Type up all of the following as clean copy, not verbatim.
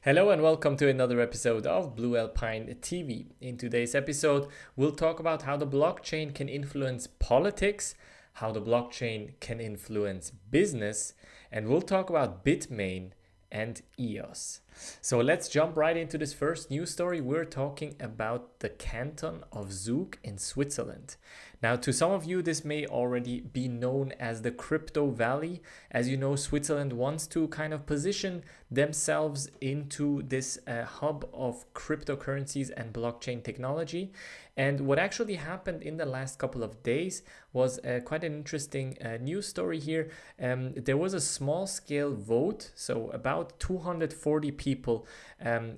Hello and welcome to another episode of Blue Alpine TV. In today's episode, we'll talk about how the blockchain can influence politics, how the blockchain can influence business, and we'll talk about Bitmain and EOS. So let's jump right into this first news story. We're talking about the canton of Zug in Switzerland. Now, to some of you, this may already be known as the Crypto Valley. As you know, Switzerland wants to kind of position themselves into this hub of cryptocurrencies and blockchain technology. And what actually happened in the last couple of days was quite an interesting news story here. There was a small scale vote, so about 240 people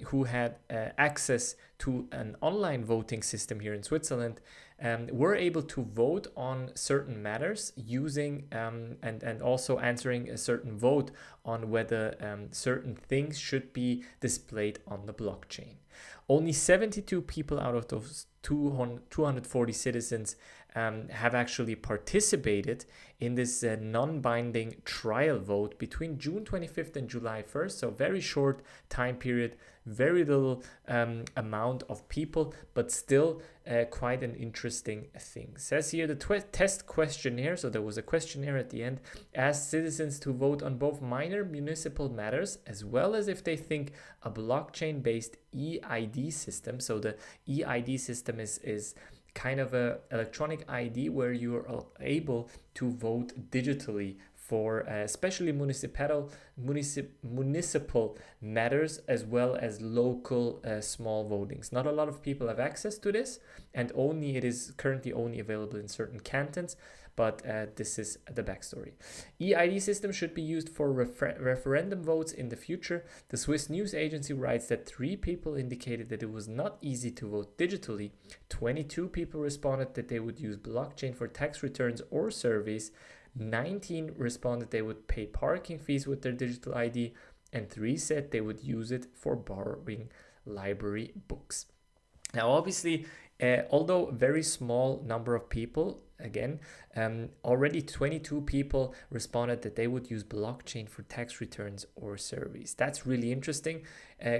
who had access to an online voting system here in Switzerland were able to vote on certain matters using and also answering a certain vote on whether certain things should be displayed on the blockchain. Only 72 people out of those 240 citizens have actually participated in this non-binding trial vote between June 25th and July 1st. So very short time period, very little amount of people, but still quite an interesting thing. It says here the test questionnaire, so there was a questionnaire at the end, asked citizens to vote on both minor municipal matters as well as if they think a blockchain-based EID system, so the EID system is kind of a electronic ID where you are able to vote digitally for especially municipal matters as well as local small votings. Not a lot of people have access to this, and it is currently only available in certain cantons. But this is the backstory. EID system should be used for referendum votes in the future. The Swiss news agency writes that 3 people indicated that it was not easy to vote digitally. 22 people responded that they would use blockchain for tax returns or surveys. 19 responded they would pay parking fees with their digital ID. And 3 said they would use it for borrowing library books. Now, obviously, although a very small number of people, again, already 22 people responded that they would use blockchain for tax returns or surveys. That's really interesting,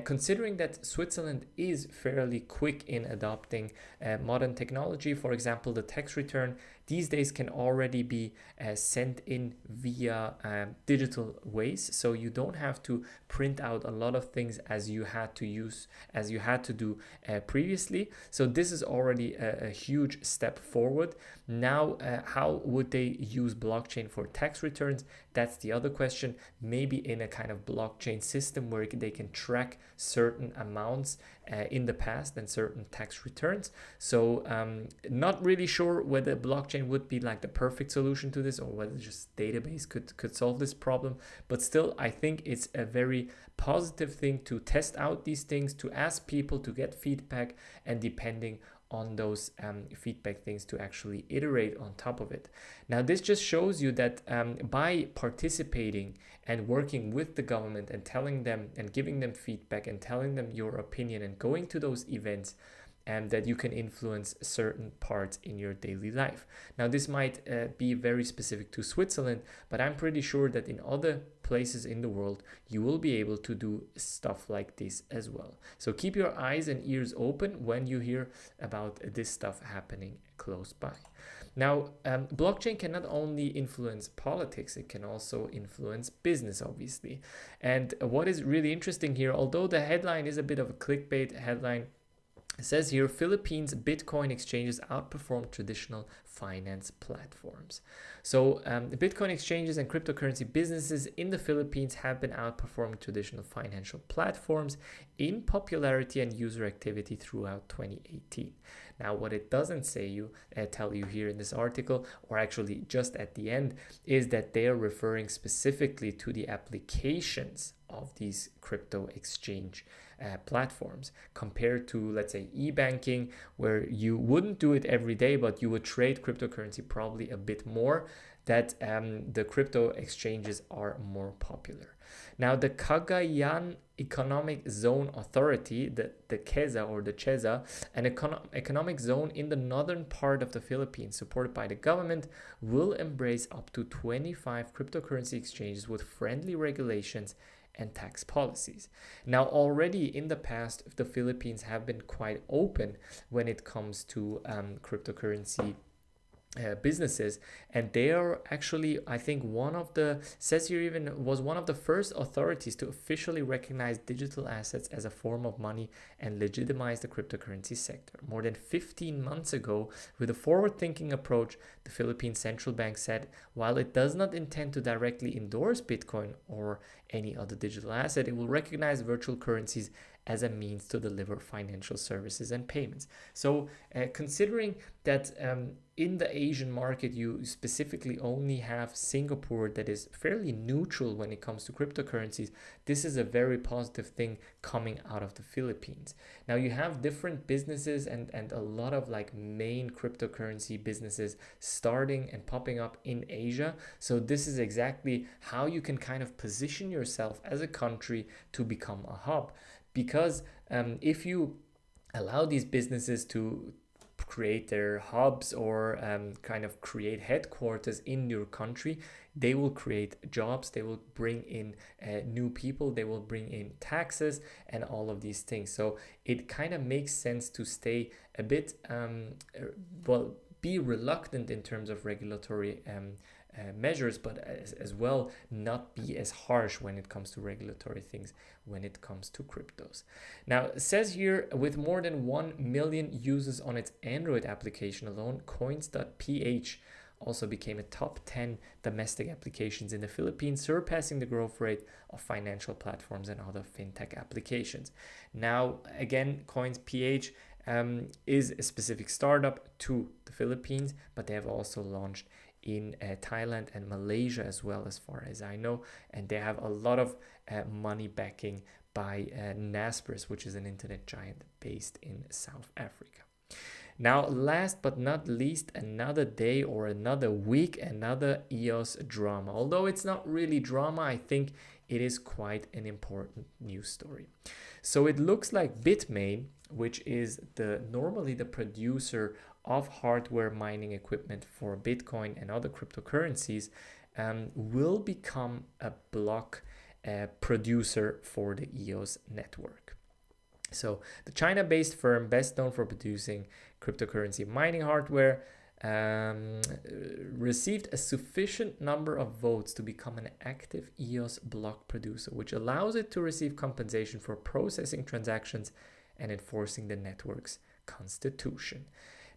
considering that Switzerland is fairly quick in adopting modern technology. For example, the tax return these days can already be sent in via digital ways, so you don't have to print out a lot of things as you had to do previously. So this is already a huge step forward. Now, how would they use blockchain for tax returns? That's the other question. Maybe in a kind of blockchain system where they can track certain amounts in the past and certain tax returns. So not really sure whether blockchain would be like the perfect solution to this, or whether just database could solve this problem. But still, I think it's a very positive thing to test out these things, to ask people to get feedback, and depending on those feedback things to actually iterate on top of it. Now, this just shows you that by participating and working with the government and telling them and giving them feedback and telling them your opinion and going to those events, that you can influence certain parts in your daily life. Now, this might be very specific to Switzerland, but I'm pretty sure that in other places in the world, you will be able to do stuff like this as well. So keep your eyes and ears open when you hear about this stuff happening close by. Now, blockchain can not only influence politics, it can also influence business, obviously. And what is really interesting here, although the headline is a bit of a clickbait headline, it says here, Philippines Bitcoin exchanges outperform traditional finance platforms. So the Bitcoin exchanges and cryptocurrency businesses in the Philippines have been outperforming traditional financial platforms in popularity and user activity throughout 2018. Now, what it doesn't tell you here in this article, or actually just at the end, is that they are referring specifically to the applications of these crypto exchange platforms compared to, let's say, e-banking, where you wouldn't do it every day, but you would trade cryptocurrency probably a bit more, that the crypto exchanges are more popular. Now, the Cagayan Economic Zone Authority, the CEZA or the CEZA, an economic zone in the northern part of the Philippines supported by the government, will embrace up to 25 cryptocurrency exchanges with friendly regulations and tax policies. Now, already in the past, the Philippines have been quite open when it comes to cryptocurrency businesses, and they are actually, I think, one of the, says here, even was one of the first authorities to officially recognize digital assets as a form of money and legitimize the cryptocurrency sector. More than 15 months ago, with a forward-thinking approach, the Philippine Central Bank said while it does not intend to directly endorse Bitcoin or any other digital asset, it will recognize virtual currencies as a means to deliver financial services and payments. So considering that in the Asian market, you specifically only have Singapore that is fairly neutral when it comes to cryptocurrencies, this is a very positive thing coming out of the Philippines. Now you have different businesses and a lot of like main cryptocurrency businesses starting and popping up in Asia. So this is exactly how you can kind of position yourself as a country to become a hub. Because if you allow these businesses to create their hubs or kind of create headquarters in your country, they will create jobs, they will bring in new people, they will bring in taxes and all of these things. So it kind of makes sense to stay a bit, be reluctant in terms of regulatory measures, but as well not be as harsh when it comes to regulatory things when it comes to cryptos. Now it says here, with more than 1 million users on its Android application alone, coins.ph also became a top 10 domestic applications in the Philippines, surpassing the growth rate of financial platforms and other fintech applications. Now again, coins.ph is a specific startup to the Philippines, but they have also launched in Thailand and Malaysia as well, as far as I know, and they have a lot of money backing by Naspers, which is an internet giant based in South Africa. Now, last but not least, another day or another week, another EOS drama. Although it's not really drama, I think it is quite an important news story. So it looks like Bitmain, which is normally the producer of hardware mining equipment for Bitcoin and other cryptocurrencies, will become a block producer for the EOS network. So the China-based firm, best known for producing cryptocurrency mining hardware, received a sufficient number of votes to become an active EOS block producer, which allows it to receive compensation for processing transactions and enforcing the network's constitution.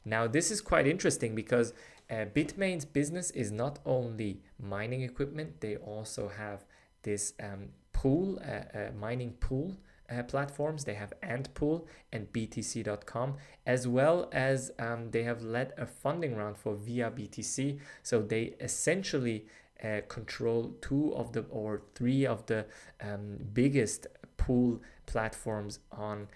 Now, this is quite interesting because Bitmain's business is not only mining equipment, they also have this mining pool platforms. They have Antpool and BTC.com, as well as they have led a funding round for Via BTC. So they essentially control 2 of the or 3 of the biggest pool platforms on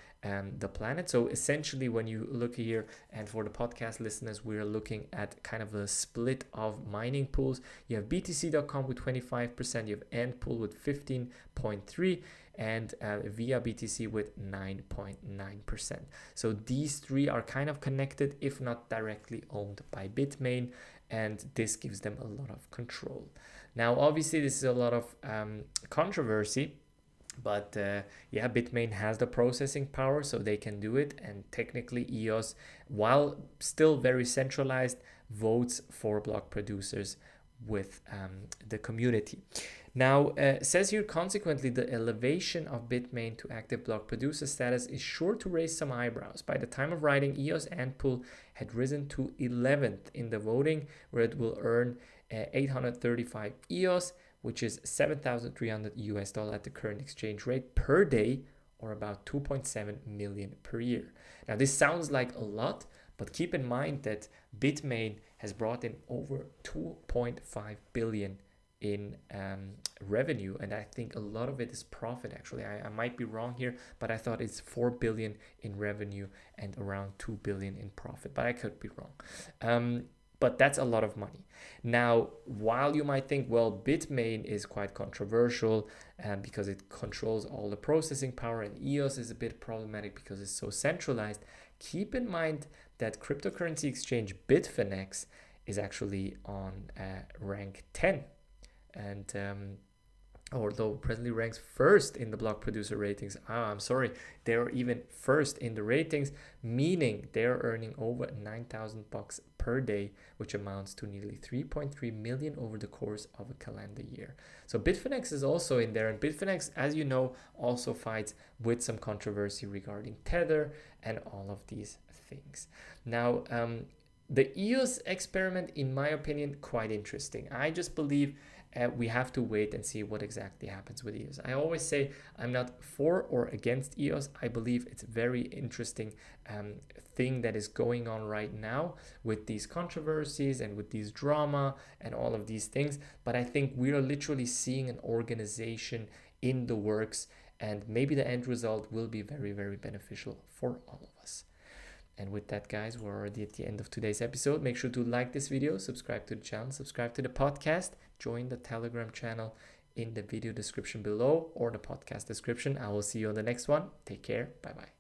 the planet. So essentially, when you look here, and for the podcast listeners, we're looking at kind of a split of mining pools. You have BTC.com with 25%, you have Antpool with 15.3%, and Via BTC with 9.9%. So these 3 are kind of connected, if not directly owned by Bitmain, and this gives them a lot of control. Now, obviously, this is a lot of controversy. But Bitmain has the processing power, so they can do it. And technically, EOS, while still very centralized, votes for block producers with the community. Now, says here, consequently, the elevation of Bitmain to active block producer status is sure to raise some eyebrows. By the time of writing, EOS Antpool had risen to 11th in the voting, where it will earn 835 EOS, which is $7,300 at the current exchange rate per day, or about 2.7 million per year. Now, this sounds like a lot, but keep in mind that Bitmain has brought in over 2.5 billion in revenue, and I think a lot of it is profit. Actually, I might be wrong here, but I thought it's 4 billion in revenue and around 2 billion in profit, but I could be wrong. But that's a lot of money. Now, while you might think, well, Bitmain is quite controversial because it controls all the processing power, and EOS is a bit problematic because it's so centralized, keep in mind that cryptocurrency exchange Bitfinex is actually on rank 10. And although presently ranks first in the block producer ratings. I'm sorry, they're even first in the ratings, meaning they're earning over 9,000 bucks per day, which amounts to nearly 3.3 million over the course of a calendar year. So Bitfinex is also in there, and Bitfinex, as you know, also fights with some controversy regarding Tether and all of these things. Now, the EOS experiment, in my opinion, quite interesting. I just believe we have to wait and see what exactly happens with EOS. I always say I'm not for or against EOS. I believe it's a very interesting thing that is going on right now with these controversies and with these drama and all of these things. But I think we are literally seeing an organization in the works, and maybe the end result will be very, very beneficial for all of us. And with that, guys, we're already at the end of today's episode. Make sure to like this video, subscribe to the channel, subscribe to the podcast, join the Telegram channel in the video description below or the podcast description. I will see you on the next one. Take care. Bye-bye.